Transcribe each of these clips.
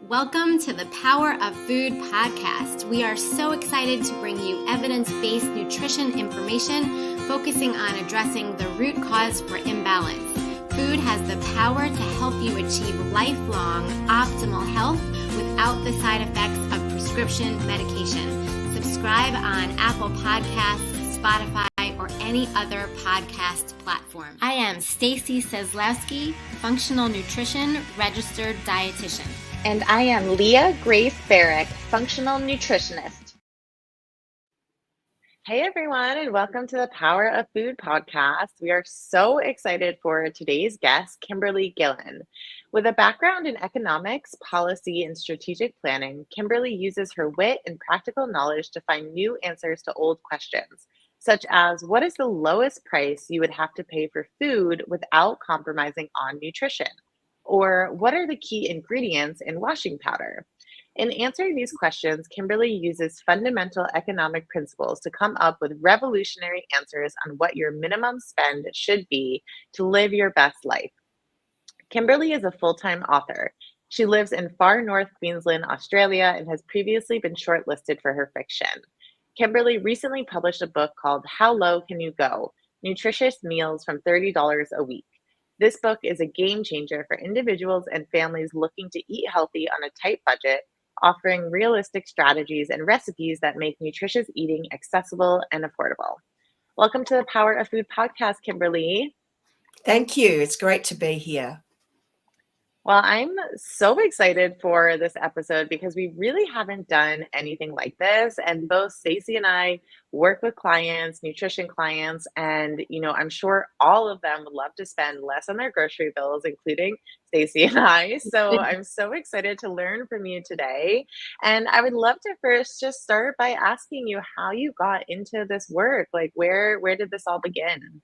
Welcome to the Power of Food podcast. We are so excited to bring you evidence-based nutrition information focusing on addressing the root cause for imbalance. Food has the power to help you achieve lifelong optimal health without the side effects of prescription medication. Subscribe on Apple Podcasts, Spotify, or any other podcast platform. I am Stacy Seslowski, functional nutrition registered dietitian. And I am Leah Grace Barrick, functional nutritionist. Hey everyone, and welcome to the Power of Food podcast. We are so excited for today's guest, Kimberley Gillen. With a background in economics, policy, and strategic planning, Kimberley uses her wit and practical knowledge to find new answers to old questions, such as what is the lowest price you would have to pay for food without compromising on nutrition? Or what are the key ingredients in washing powder? In answering these questions, Kimberley uses fundamental economic principles to come up with revolutionary answers on what your minimum spend should be to live your best life. Kimberley is a full-time author. She lives in far north Queensland, Australia, and has previously been shortlisted for her fiction. Kimberley recently published a book called How Low Can You Go? Nutritious Meals from $30 a Week. This book is a game changer for individuals and families looking to eat healthy on a tight budget, offering realistic strategies and recipes that make nutritious eating accessible and affordable. Welcome to the Power of Food podcast, Kimberley. Thank you. It's great to be here. Well, I'm so excited for this episode because we really haven't done anything like this. And both Stacy and I work with clients, nutrition clients, and I'm sure all of them would love to spend less on their grocery bills, including Stacy and I. So I'm so excited to learn from you today. And I would love to first just start by asking you how you got into this work. Like where did this all begin?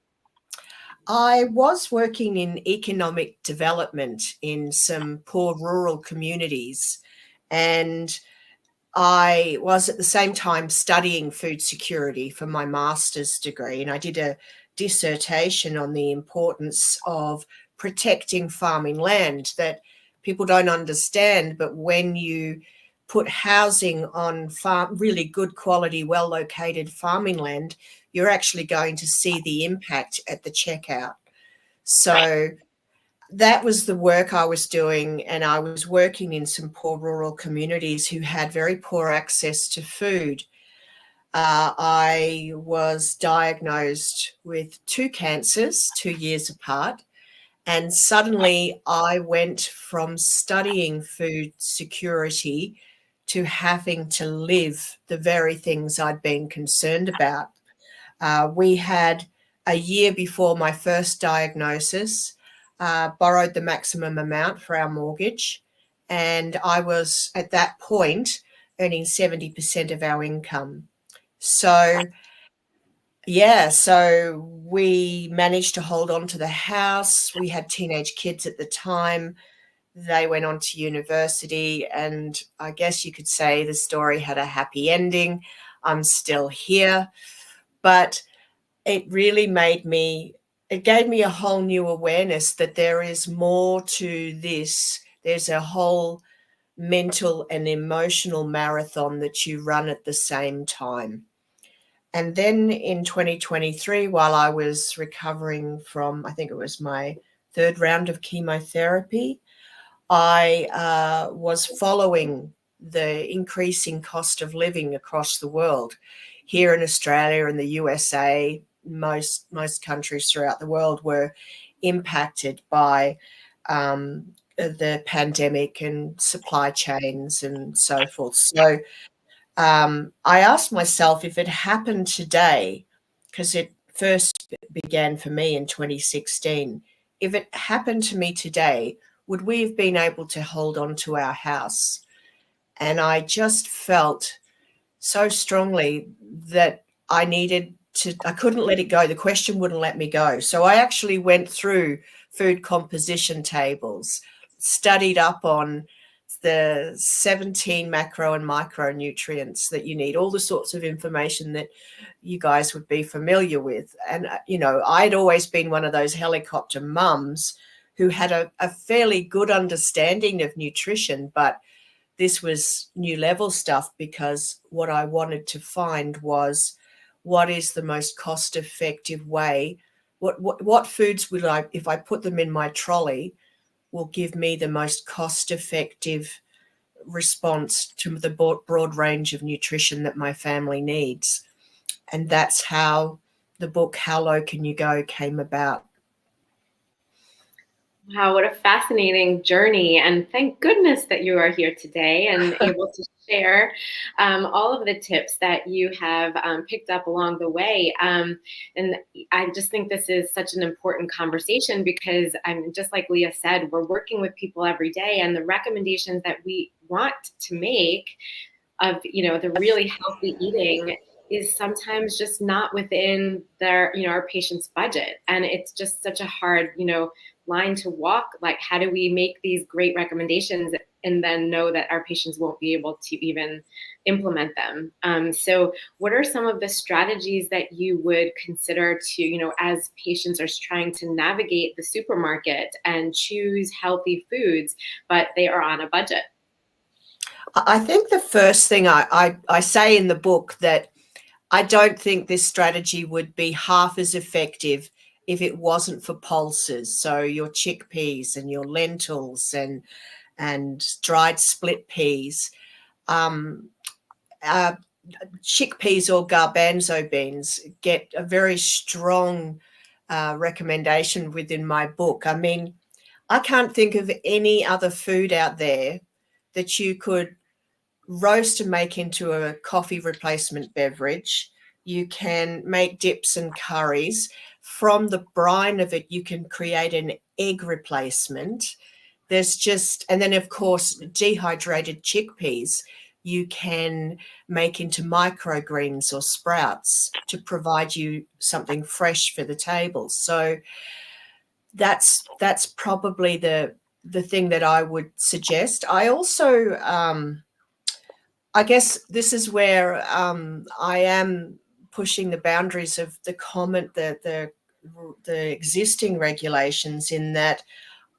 I was working in economic development in some poor rural communities, and I was at the same time studying food security for my master's degree, and I did a dissertation on the importance of protecting farming land that people don't understand, but when you put housing on really good quality, well-located farming land, you're actually going to see the impact at the checkout. So that was the work I was doing, and I was working in some poor rural communities who had very poor access to food. I was diagnosed with 2 cancers 2 years apart, and suddenly I went from studying food security to having to live the very things I'd been concerned about. We had a year before my first diagnosis, borrowed the maximum amount for our mortgage, and I was at that point earning 70% of our income. So we managed to hold on to the house. We had teenage kids at the time. They went on to university, and I guess you could say the story had a happy ending. I'm still here, but it really gave me a whole new awareness that there is more to this. There's a whole mental and emotional marathon that you run at the same time. And then in 2023, while I was recovering from, I think it was my 3rd round of chemotherapy, I was following the increasing cost of living across the world. Here in Australia and the USA, most countries throughout the world were impacted by the pandemic and supply chains and so forth. So I asked myself if it happened today, because it first began for me in 2016, if it happened to me today, would we have been able to hold on to our house? And I just felt so strongly that I couldn't let it go. The question wouldn't let me go. So I actually went through food composition tables, studied up on the 17 macro and micronutrients that you need, all the sorts of information that you guys would be familiar with. And, I'd always been one of those helicopter mums who had a fairly good understanding of nutrition, but this was new level stuff, because what I wanted to find was what is the most cost effective way. What foods would I, if I put them in my trolley, will give me the most cost effective response to the broad range of nutrition that my family needs. And that's how the book How Low Can You Go came about. Wow, what a fascinating journey. And thank goodness that you are here today and able to share all of the tips that you have picked up along the way. And I just think this is such an important conversation because I'm just like Leah said, we're working with people every day, and the recommendations that we want to make of, the really healthy eating is sometimes just not within their, our patient's budget. And it's just such a hard, line to walk. Like, how do we make these great recommendations and then know that our patients won't be able to even implement them? So what are some of the strategies that you would consider to, as patients are trying to navigate the supermarket and choose healthy foods, but they are on a budget? I think the first thing I say in the book that I don't think this strategy would be half as effective if it wasn't for pulses. So your chickpeas and your lentils and dried split peas, chickpeas or garbanzo beans get a very strong recommendation within my book. I mean, I can't think of any other food out there that you could roast and make into a coffee replacement beverage. You can make dips and curries. From the brine of it, you can create an egg replacement. There's just, and then of course, dehydrated chickpeas you can make into microgreens or sprouts to provide you something fresh for the table. So that's probably the thing that I would suggest. I also I guess this is where I am pushing the boundaries of the existing regulations, in that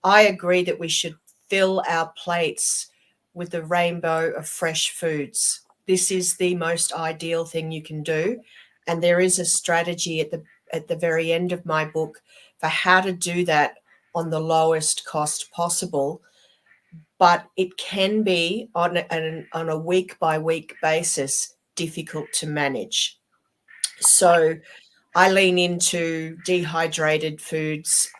I agree that we should fill our plates with a rainbow of fresh foods. This is the most ideal thing you can do, and there is a strategy at the very end of my book for how to do that on the lowest cost possible. But it can be on a week by week basis difficult to manage. So I lean into dehydrated foods,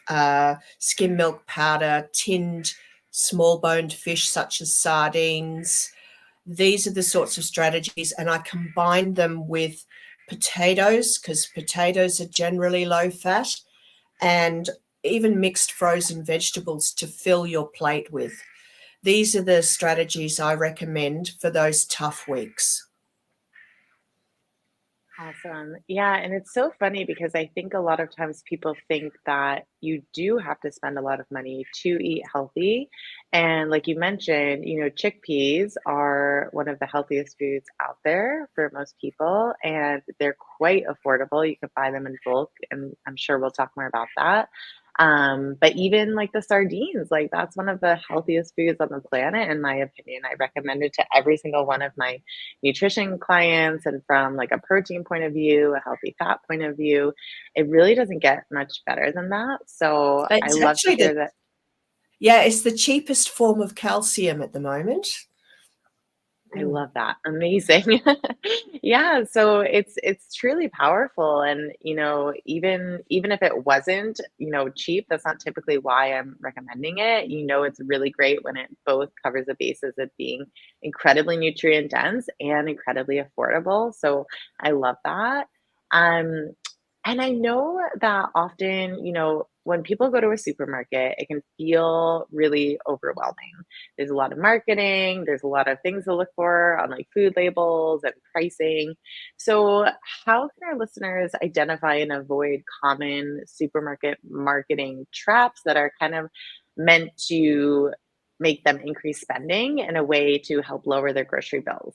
skim milk powder, tinned small boned fish such as sardines. These are the sorts of strategies, and I combine them with potatoes, because potatoes are generally low fat, and even mixed frozen vegetables to fill your plate with. These are the strategies I recommend for those tough weeks. Awesome. Yeah, and it's so funny because I think a lot of times people think that you do have to spend a lot of money to eat healthy. And like you mentioned, chickpeas are one of the healthiest foods out there for most people, and they're quite affordable. You can buy them in bulk, and I'm sure we'll talk more about that. But even like the sardines, like that's one of the healthiest foods on the planet, in my opinion. I recommend it to every single one of my nutrition clients, and from like a protein point of view, a healthy fat point of view, it really doesn't get much better than that. So I It's love to actually hear that. it's the cheapest form of calcium at the moment. I love that. Amazing. Yeah, so it's truly powerful, and even if it wasn't, cheap, that's not typically why I'm recommending it. It's really great when it both covers the bases of being incredibly nutrient dense and incredibly affordable. So I love that. Um and I know that often, when people go to a supermarket, it can feel really overwhelming. There's a lot of marketing, there's a lot of things to look for on like food labels and pricing. So, how can our listeners identify and avoid common supermarket marketing traps that are kind of meant to make them increase spending in a way to help lower their grocery bills?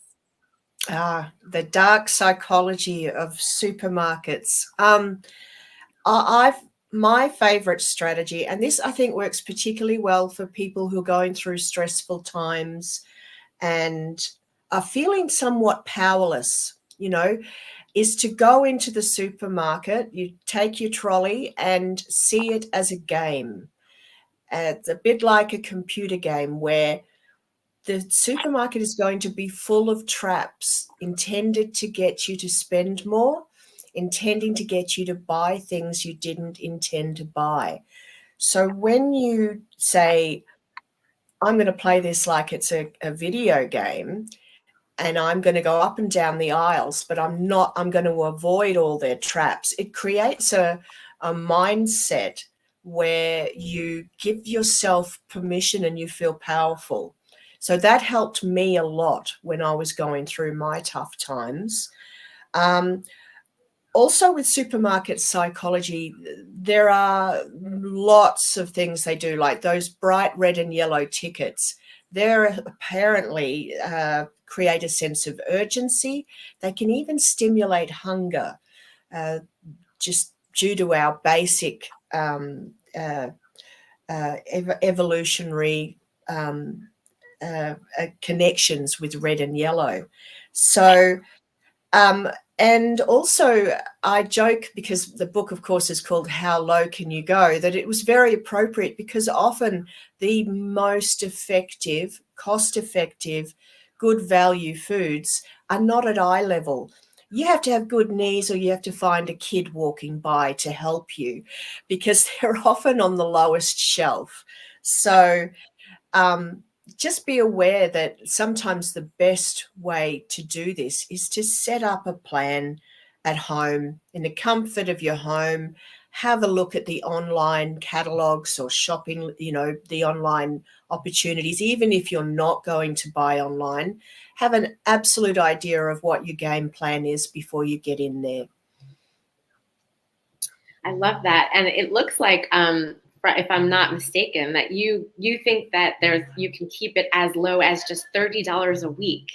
The dark psychology of supermarkets. I've my favorite strategy, and this I think works particularly well for people who are going through stressful times and are feeling somewhat powerless, is to go into the supermarket, you take your trolley and see it as a game. It's a bit like a computer game where the supermarket is going to be full of traps intended to get you to spend more, intending to get you to buy things you didn't intend to buy. So when you say, I'm going to play this like it's a video game, and I'm going to go up and down the aisles, but I'm going to avoid all their traps. It creates a mindset where you give yourself permission and you feel powerful. So that helped me a lot when I was going through my tough times. Also with supermarket psychology, there are lots of things they do, like those bright red and yellow tickets. They're apparently create a sense of urgency. They can even stimulate hunger, just due to our basic evolutionary connections with red and yellow. So, and also I joke, because the book, of course, is called How Low Can You Go, that it was very appropriate because often the most effective, cost-effective, good value foods are not at eye level. You have to have good knees, or you have to find a kid walking by to help you, because they're often on the lowest shelf. So just be aware that sometimes the best way to do this is to set up a plan at home, in the comfort of your home. Have a look at the online catalogs or shopping, the online opportunities. Even if you're not going to buy online, have an absolute idea of what your game plan is before you get in there. I love that. And it looks like, if I'm not mistaken, that you think that you can keep it as low as just $30 a week.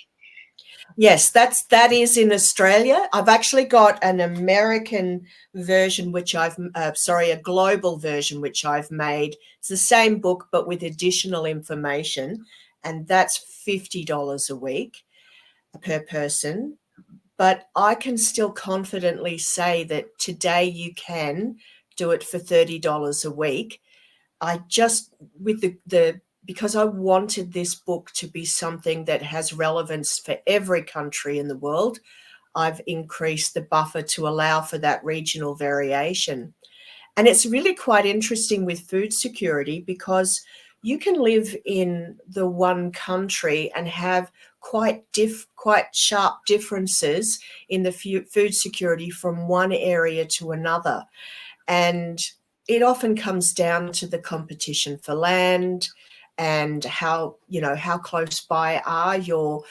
Yes, that is in Australia. I've actually got an American version, a global version, which I've made. It's the same book, but with additional information, and that's $50 a week per person. But I can still confidently say that today you can do it for $30 a week. I just, with because I wanted this book to be something that has relevance for every country in the world, I've increased the buffer to allow for that regional variation. And it's really quite interesting with food security, because you can live in the one country and have quite sharp differences in the food security from one area to another. And it often comes down to the competition for land and how close by are your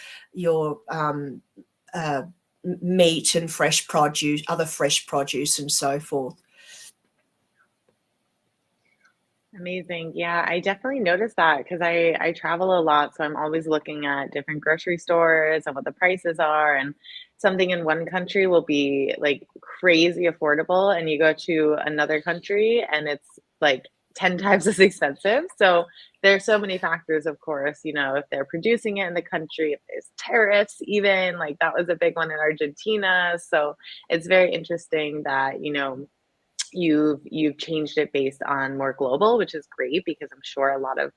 meat and fresh produce, other fresh produce, and so forth. Amazing. Yeah, I definitely noticed that because I travel a lot, so I'm always looking at different grocery stores and what the prices are, and something in one country will be like crazy affordable, and you go to another country and it's like 10 times as expensive. So there's so many factors, of course, if they're producing it in the country, if there's tariffs, even like that was a big one in Argentina. So it's very interesting that, you've changed it based on more global, which is great because I'm sure a lot of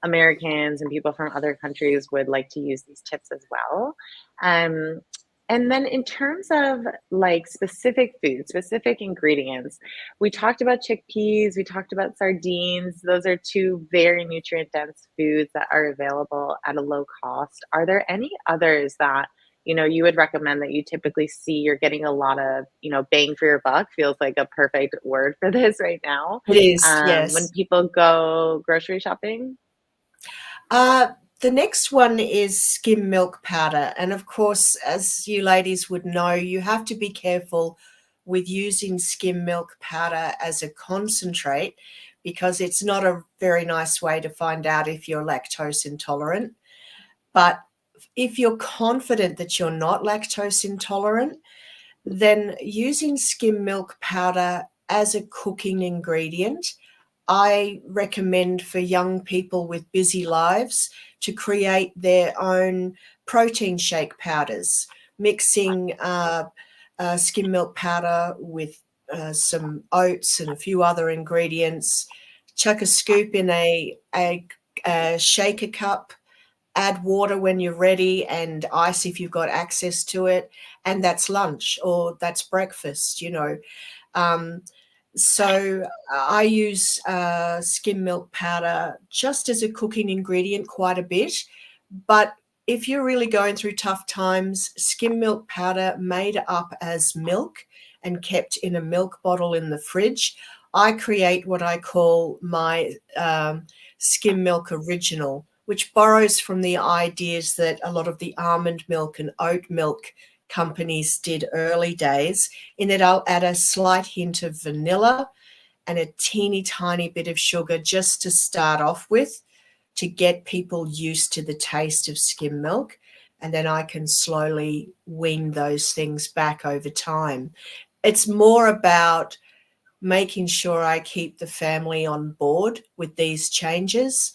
Americans and people from other countries would like to use these tips as well. Um, and then in terms of like specific foods, specific ingredients, we talked about chickpeas, we talked about sardines. Those are two very nutrient dense foods that are available at a low cost. Are there any others that you would recommend that you typically see you're getting a lot of, bang for your buck? Feels like a perfect word for this right now. It is, When yes. people go grocery shopping? The next one is skim milk powder. And of course, as you ladies would know, you have to be careful with using skim milk powder as a concentrate, because it's not a very nice way to find out if you're lactose intolerant. But if you're confident that you're not lactose intolerant, then using skim milk powder as a cooking ingredient I recommend for young people with busy lives to create their own protein shake powders, mixing skim milk powder with some oats and a few other ingredients. Chuck a scoop in a shaker cup, add water when you're ready and ice if you've got access to it, and that's lunch or that's breakfast, you know. Um, so I use skim milk powder just as a cooking ingredient quite a bit. But if you're really going through tough times, skim milk powder made up as milk and kept in a milk bottle in the fridge, I create what I call my skim milk original, which borrows from the ideas that a lot of the almond milk and oat milk companies did early days, in that I'll add a slight hint of vanilla and a teeny tiny bit of sugar just to start off with, to get people used to the taste of skim milk. And then I can slowly wean those things back over time. It's more about making sure I keep the family on board with these changes.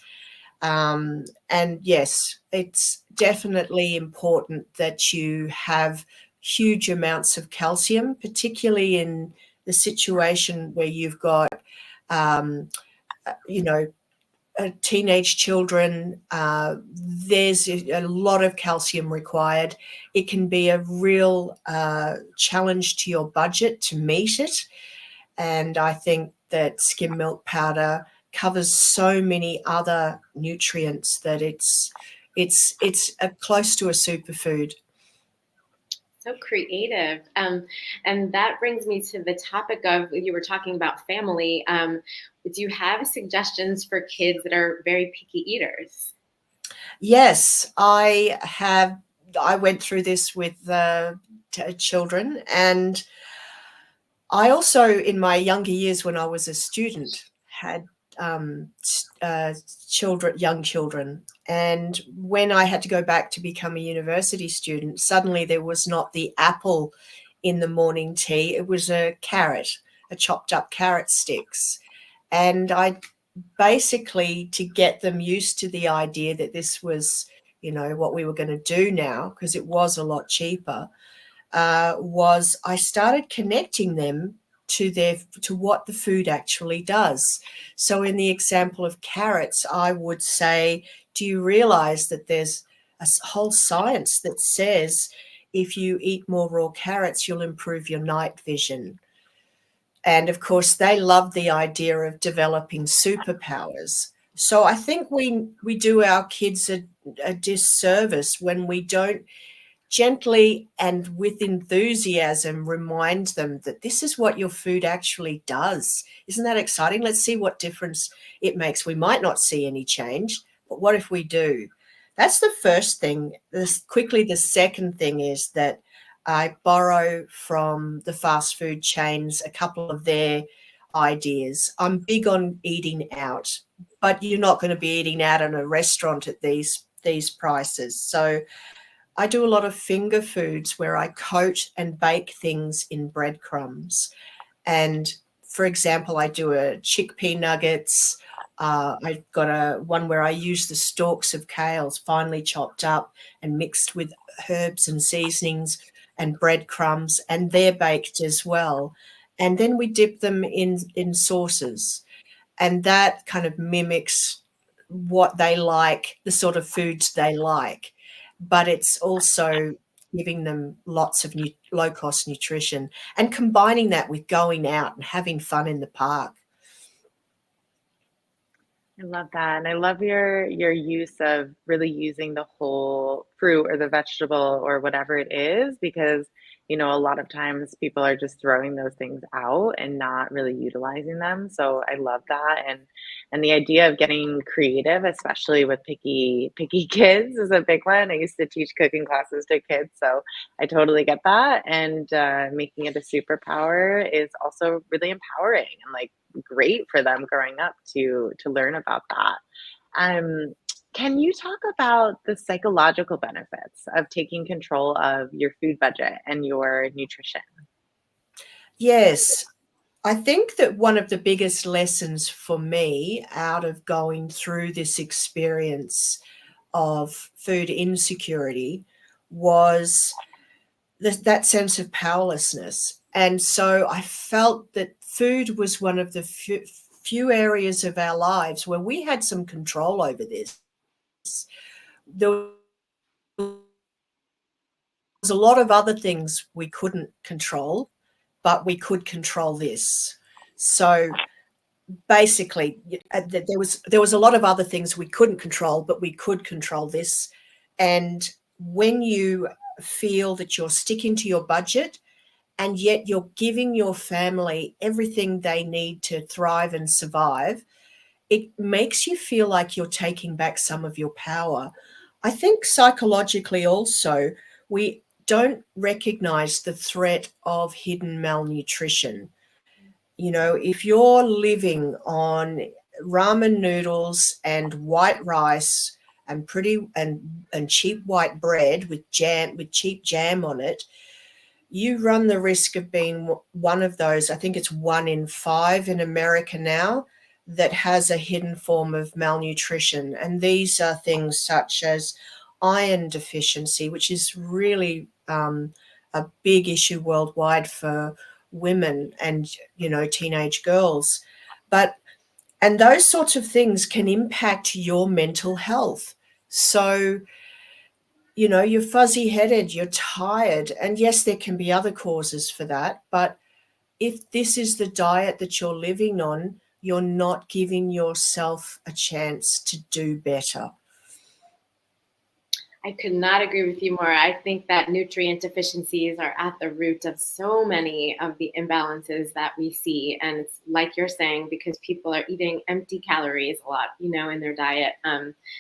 And yes, it's definitely important that you have huge amounts of calcium, particularly in the situation where you've got, you know, teenage children. There's a lot of calcium required. It can be a real challenge to your budget to meet it. And I think that skim milk powder covers so many other nutrients that it's close to a superfood. So creative. And that brings me to the topic of, you were talking about family. Do you have suggestions for kids that are very picky eaters? Yes, I have. I went through this with children, and I also, in my younger years when I was a student, had young children. And when I had to go back to become a university student, suddenly there was not the apple in the morning tea. It was a carrot, a chopped up carrot sticks. And I basically, to get them used to the idea that this was, you know, what we were going to do now, because it was a lot cheaper, was I started connecting them to what the food actually does. So in the example of carrots, I would say, do you realize that there's a whole science that says if you eat more raw carrots, you'll improve your night vision? And of course, they love the idea of developing superpowers. So I think we do our kids a disservice when we don't gently and with enthusiasm remind them that this is what your food actually does. Isn't that exciting? Let's see what difference it makes. We might not see any change, but what if we do? That's the first thing. The second thing is that I borrow from the fast food chains a couple of their ideas. I'm big on eating out, but you're not going to be eating out in a restaurant at these prices. So I do a lot of finger foods where I coat and bake things in breadcrumbs. And for example, I do a chickpea nuggets. I've got one where I use the stalks of kales finely chopped up and mixed with herbs and seasonings and breadcrumbs, and they're baked as well. And then we dip them in sauces, and that kind of mimics what they like, the sort of foods they like, but it's also giving them lots of low cost nutrition and combining that with going out and having fun in the park. I love that. And I love your use of really using the whole fruit or the vegetable or whatever it is, because a lot of times people are just throwing those things out and not really utilizing them. So I love that. And the idea of getting creative, especially with picky kids, is a big one. I used to teach cooking classes to kids, so I totally get that. And making it a superpower is also really empowering and like great for them growing up to learn about that. Um, can you talk about the psychological benefits of taking control of your food budget and your nutrition? Yes. I think that one of the biggest lessons for me out of going through this experience of food insecurity was that sense of powerlessness. And so I felt that food was one of the few areas of our lives where we had some control over this. There was a lot of other things we couldn't control, but we could control this. So basically, there was a lot of other things we couldn't control, but we could control this. And when you feel that you're sticking to your budget and yet you're giving your family everything they need to thrive and survive, it makes you feel like you're taking back some of your power. I think psychologically also, we don't recognize the threat of hidden malnutrition. You know, if you're living on ramen noodles and white rice and and cheap white bread with cheap jam on it, you run the risk of being one of those. I think it's 1 in 5 in America now that has a hidden form of malnutrition. And these are things such as iron deficiency, which is really a big issue worldwide for women and, teenage girls. And those sorts of things can impact your mental health. So, you're fuzzy headed, you're tired. And yes, there can be other causes for that. But if this is the diet that you're living on, you're not giving yourself a chance to do better. I could not agree with you more. I think that nutrient deficiencies are at the root of so many of the imbalances that we see. And it's like you're saying, because people are eating empty calories a lot, in their diet.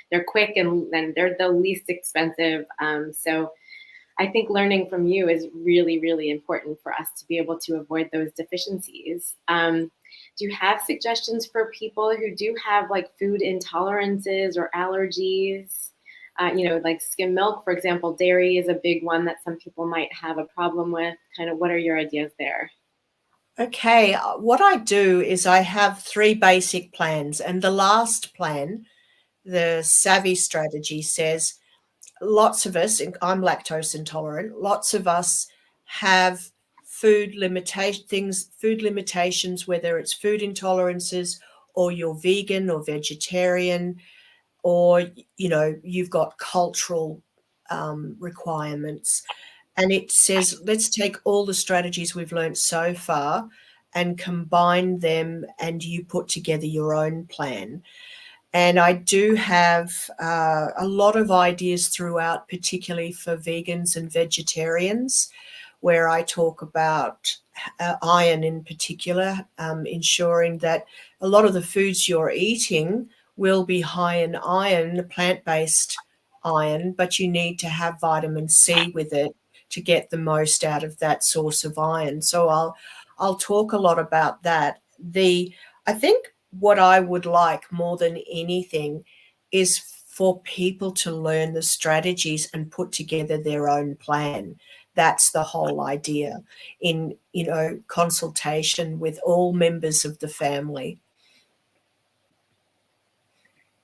They're quick and they're the least expensive. So I think learning from you is really, really important for us to be able to avoid those deficiencies. Do you have suggestions for people who do have like food intolerances or allergies? Like skim milk, for example, dairy is a big one that some people might have a problem with. Kind of what are your ideas there? Okay, what I do is I have 3 basic plans. And the last plan, the Savvy strategy, says lots of us, and I'm lactose intolerant, lots of us have food limitations, whether it's food intolerances or you're vegan or vegetarian, or you've got cultural requirements. And it says, let's take all the strategies we've learned so far and combine them, and you put together your own plan. And I do have a lot of ideas throughout, particularly for vegans and vegetarians, where I talk about iron in particular, ensuring that a lot of the foods you're eating will be high in iron, plant-based iron, but you need to have vitamin C with it to get the most out of that source of iron. So I'll talk a lot about that. I think what I would like more than anything is for people to learn the strategies and put together their own plan. That's the whole idea, in consultation with all members of the family.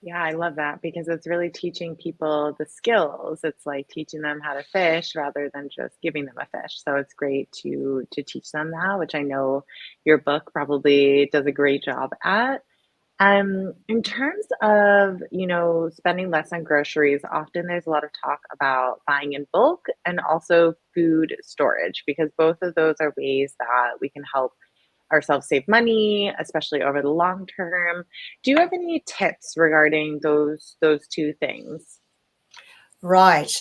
Yeah, I love that because it's really teaching people the skills. It's like teaching them how to fish rather than just giving them a fish. So it's great to teach them that, which I know your book probably does a great job at. In terms of, spending less on groceries, often there's a lot of talk about buying in bulk and also food storage, because both of those are ways that we can help ourselves save money, especially over the long term. Do you have any tips regarding those two things? Right.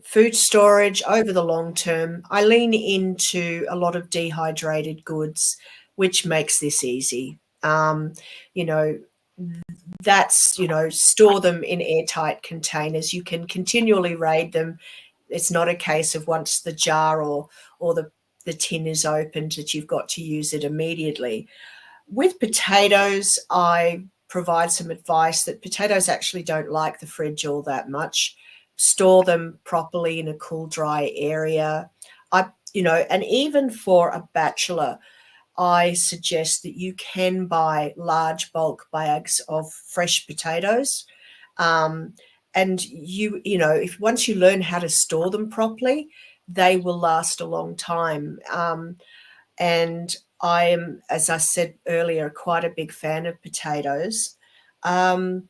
Food storage over the long term, I lean into a lot of dehydrated goods, which makes this easy. You know, store them in airtight containers. You can continually raid them. It's not a case of once the jar or the tin is opened that you've got to use it immediately. With potatoes, I provide some advice that potatoes actually don't like the fridge all that much. Store them properly in a cool, dry area. And even for a bachelor, I suggest that you can buy large bulk bags of fresh potatoes. And you know, if once you learn how to store them properly, they will last a long time. And I am, as I said earlier, quite a big fan of potatoes. Um,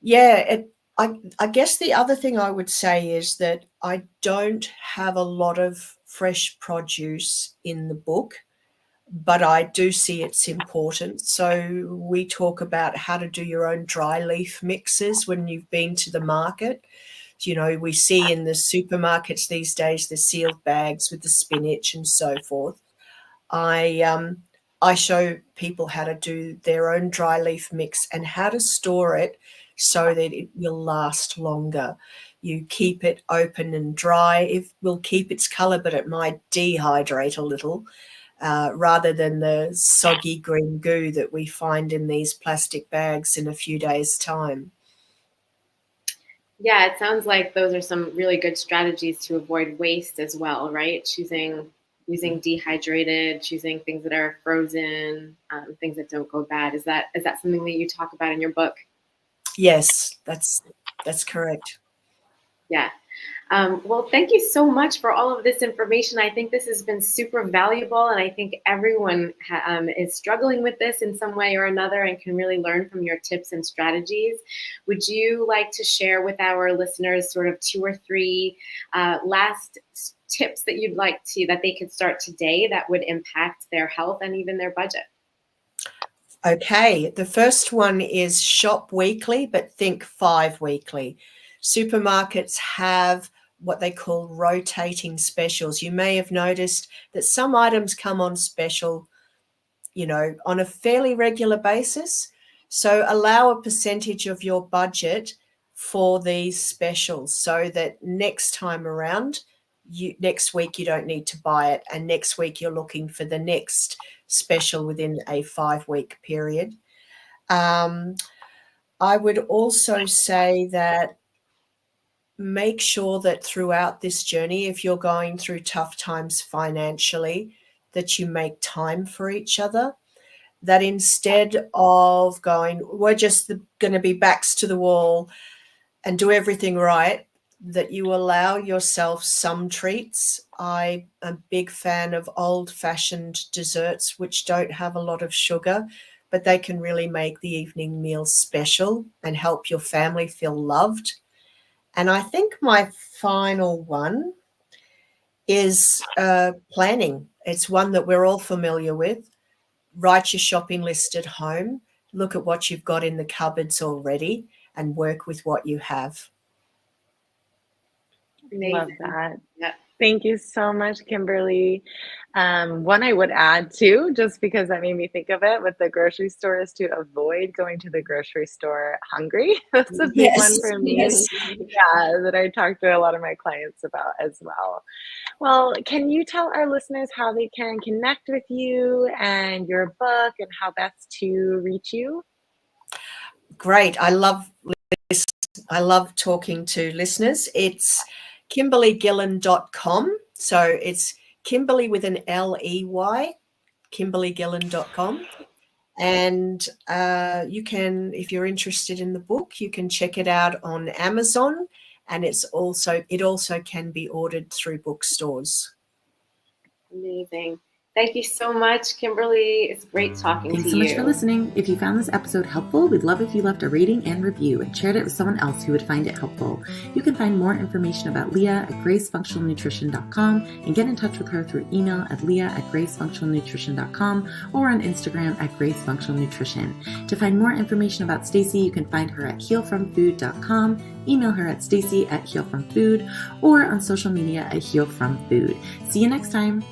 yeah, I guess the other thing I would say is that I don't have a lot of fresh produce in the book, but I do see its importance. So we talk about how to do your own dry leaf mixes when you've been to the market. You know, we see in the supermarkets these days the sealed bags with the spinach and so forth. I show people how to do their own dry leaf mix and how to store it so that it will last longer. You keep it open and dry. It will keep its color, but it might dehydrate a little, rather than the soggy green goo that we find in these plastic bags in a few days' time. Yeah, it sounds like those are some really good strategies to avoid waste as well, right? Using dehydrated, choosing things that are frozen, things that don't go bad. Is that something that you talk about in your book? Yes, that's correct. Yeah. Well, thank you so much for all of this information. I think this has been super valuable, and I think everyone is struggling with this in some way or another and can really learn from your tips and strategies. Would you like to share with our listeners sort of 2 or 3 last tips that you'd like that they could start today that would impact their health and even their budget? Okay, the first one is shop weekly, but think 5 weekly. Supermarkets have what they call rotating specials. You may have noticed that some items come on special, you know, on a fairly regular basis. So allow a percentage of your budget for these specials so that next time around, next week you don't need to buy it, and next week you're looking for the next special within a 5-week period. I would also say that make sure that throughout this journey, if you're going through tough times financially, that you make time for each other. That instead of going, we're just going to be backs to the wall and do everything right, that you allow yourself some treats. I'm a big fan of old-fashioned desserts, which don't have a lot of sugar, but they can really make the evening meal special and help your family feel loved. And I think my final one is planning. It's one that we're all familiar with. Write your shopping list at home, look at what you've got in the cupboards already, and work with what you have. Love that. Yep. Thank you so much, Kimberly. One I would add too, just because that made me think of it with the grocery store, is to avoid going to the grocery store hungry. That's a big one for me. Yes. Yeah, that I talk to a lot of my clients about as well. Well, can you tell our listeners how they can connect with you and your book and how best to reach you? Great. I love talking to listeners. It's KimberleyGillen.com. So it's Kimberley with an L-E-Y, KimberleyGillen.com. And you can, if you're interested in the book, you can check it out on Amazon, and it also can be ordered through bookstores. Amazing. Thank you so much, Kimberly. It's great talking to you. Thanks so much for listening. If you found this episode helpful, we'd love if you left a rating and review and shared it with someone else who would find it helpful. You can find more information about Leah at gracefunctionalnutrition.com and get in touch with her through email at leah@gracefunctionalnutrition.com or on Instagram at gracefunctionalnutrition. To find more information about Stacey, you can find her at healfromfood.com, email her at stacey@healfromfood, or on social media at healfromfood. See you next time.